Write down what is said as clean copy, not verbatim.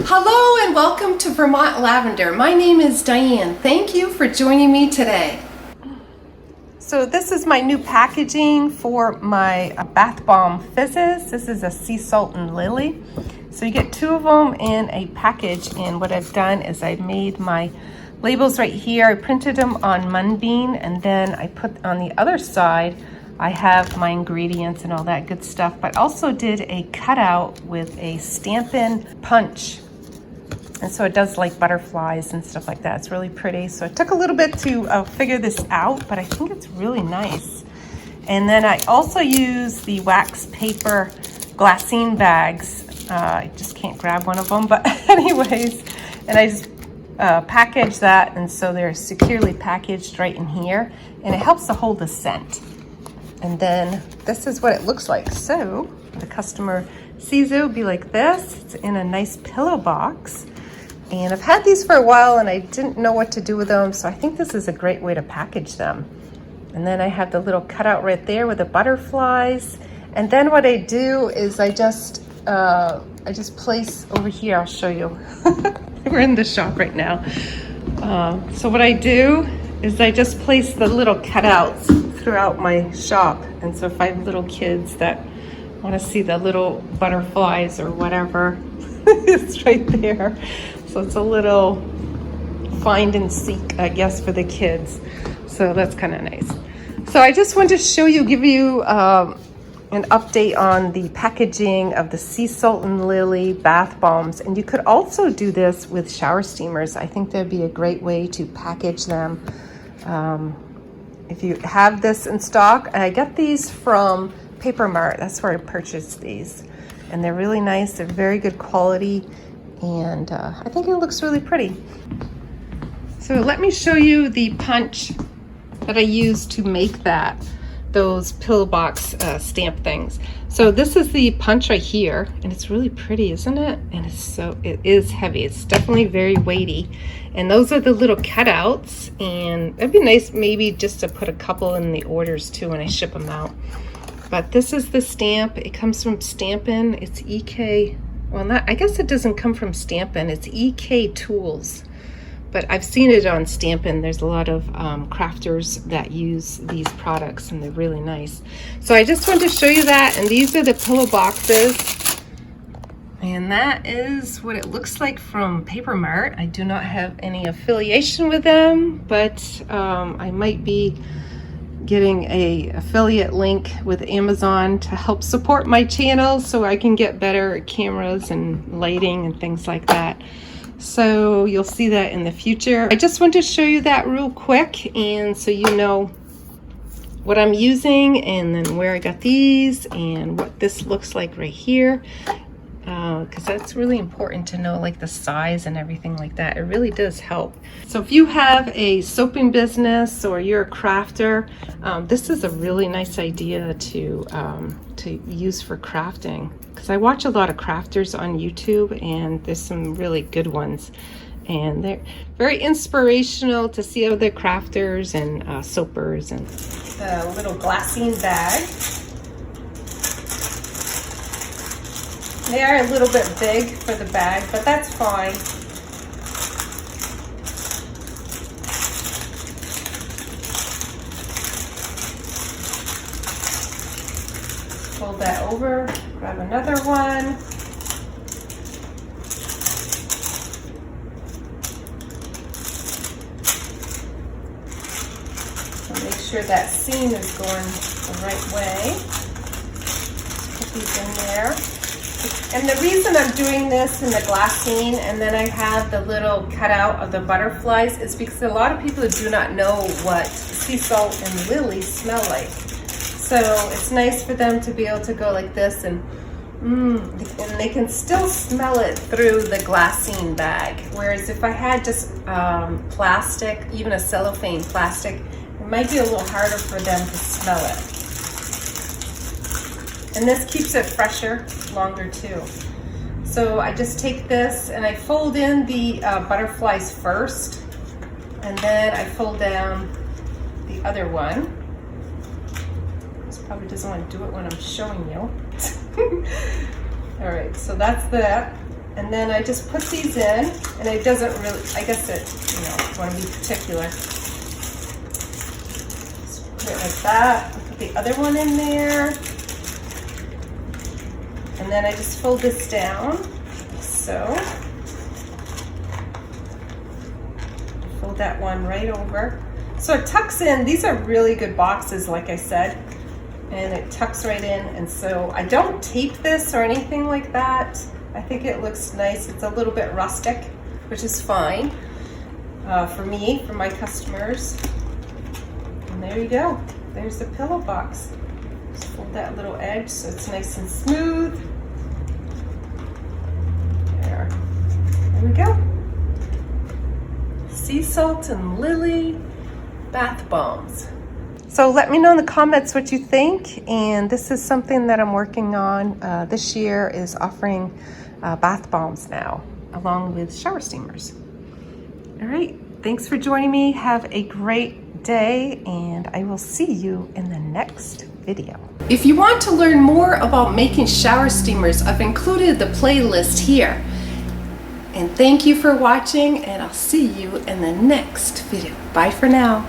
Hello and welcome to Vermont Lavender. My name is Diane. Thank you for joining me today. So this is my new packaging for my bath bomb Fizzies. This is a sea salt and lily. So you get two of them in a package, and what I've done is I made my labels right here. I printed them on Munbean, and then I put on the other side I have my ingredients and all that good stuff, but also did a cutout with a Stampin' punch. And so it does like butterflies and stuff like that. It's really pretty. So it took a little bit to figure this out, but I think it's really nice. And then I also use the wax paper glassine bags. I just can't grab one of them, but anyways, and I just package that, and so they're securely packaged right in here, and it helps to hold the scent. And then this is what it looks like. So the customer sees it, it'll be like this. It's in a nice pillow box. And I've had these for a while and I didn't know what to do with them, so I think this is a great way to package them. And then I have the little cutout right there with the butterflies. And then what I do is I just place over here. I'll show you. We're in the shop right now. So what I do is I just place the little cutouts throughout my shop. And so if I have little kids that want to see the little butterflies or whatever, it's right there. So it's a little find and seek, I guess, for the kids. So that's kind of nice. So I just wanted to show you, give you an update on the packaging of the sea salt and lily bath bombs. And you could also do this with shower steamers. I think that'd be a great way to package them. If you have this in stock, I got these from Paper Mart. That's where I purchased these. And they're really nice. They're very good quality. And I think it looks really pretty. So let me show you the punch that I used to make those pillow box stamp things. So this is the punch right here, and it's really pretty, isn't it? And it is heavy. It's definitely very weighty. And those are the little cutouts, and it'd be nice maybe just to put a couple in the orders too when I ship them out. But this is the stamp. It comes from Stampin'. It's EK. Well, I guess it doesn't come from Stampin'. It's EK Tools. But I've seen it on Stampin'. There's a lot of crafters that use these products, and they're really nice. So I just wanted to show you that, and these are the pillow boxes. And that is what it looks like from Paper Mart. I do not have any affiliation with them, but I might be getting a affiliate link with Amazon to help support my channel so I can get better cameras and lighting and things like that. So you'll see that in the future. I just want to show you that real quick, and so you know what I'm using, and then where I got these, and what this looks like right here, because that's really important to know, like the size and everything like that. It really does help. So if you have a soaping business or you're a crafter, this is a really nice idea to use for crafting, because I watch a lot of crafters on YouTube, and there's some really good ones, and they're very inspirational to see other crafters and soapers. And the little glassine bag. They are a little bit big for the bag, but that's fine. Fold that over, grab another one. And make sure that seam is going the right way. Put these in there. And the reason I'm doing this in the glassine, and then I have the little cutout of the butterflies, is because a lot of people do not know what sea salt and lily smell like. So it's nice for them to be able to go like this, and they can still smell it through the glassine bag. Whereas if I had just plastic, even a cellophane plastic, it might be a little harder for them to smell it. And this keeps it fresher longer too. So I just take this and I fold in the butterflies first, and then I fold down the other one. This probably doesn't want to do it when I'm showing you. All right, so that's that. And then I just put these in, and it doesn't really, I guess it, you know, if you want to be particular. Just put it like that. Put the other one in there. And then I just fold this down, like so. Fold that one right over. So it tucks in. These are really good boxes, like I said, and it tucks right in. And so I don't tape this or anything like that. I think it looks nice. It's a little bit rustic, which is fine for me, for my customers. And there you go. There's the pillow box. Just fold that little edge so it's nice and smooth. There we go. Sea salt and lily bath bombs. So let me know in the comments what you think, and this is something that I'm working on this year, is offering bath bombs now along with shower steamers. All right, thanks for joining me. Have a great day, and I will see you in the next video. If you want to learn more about making shower steamers, I've included the playlist here. And thank you for watching, and I'll see you in the next video. Bye for now.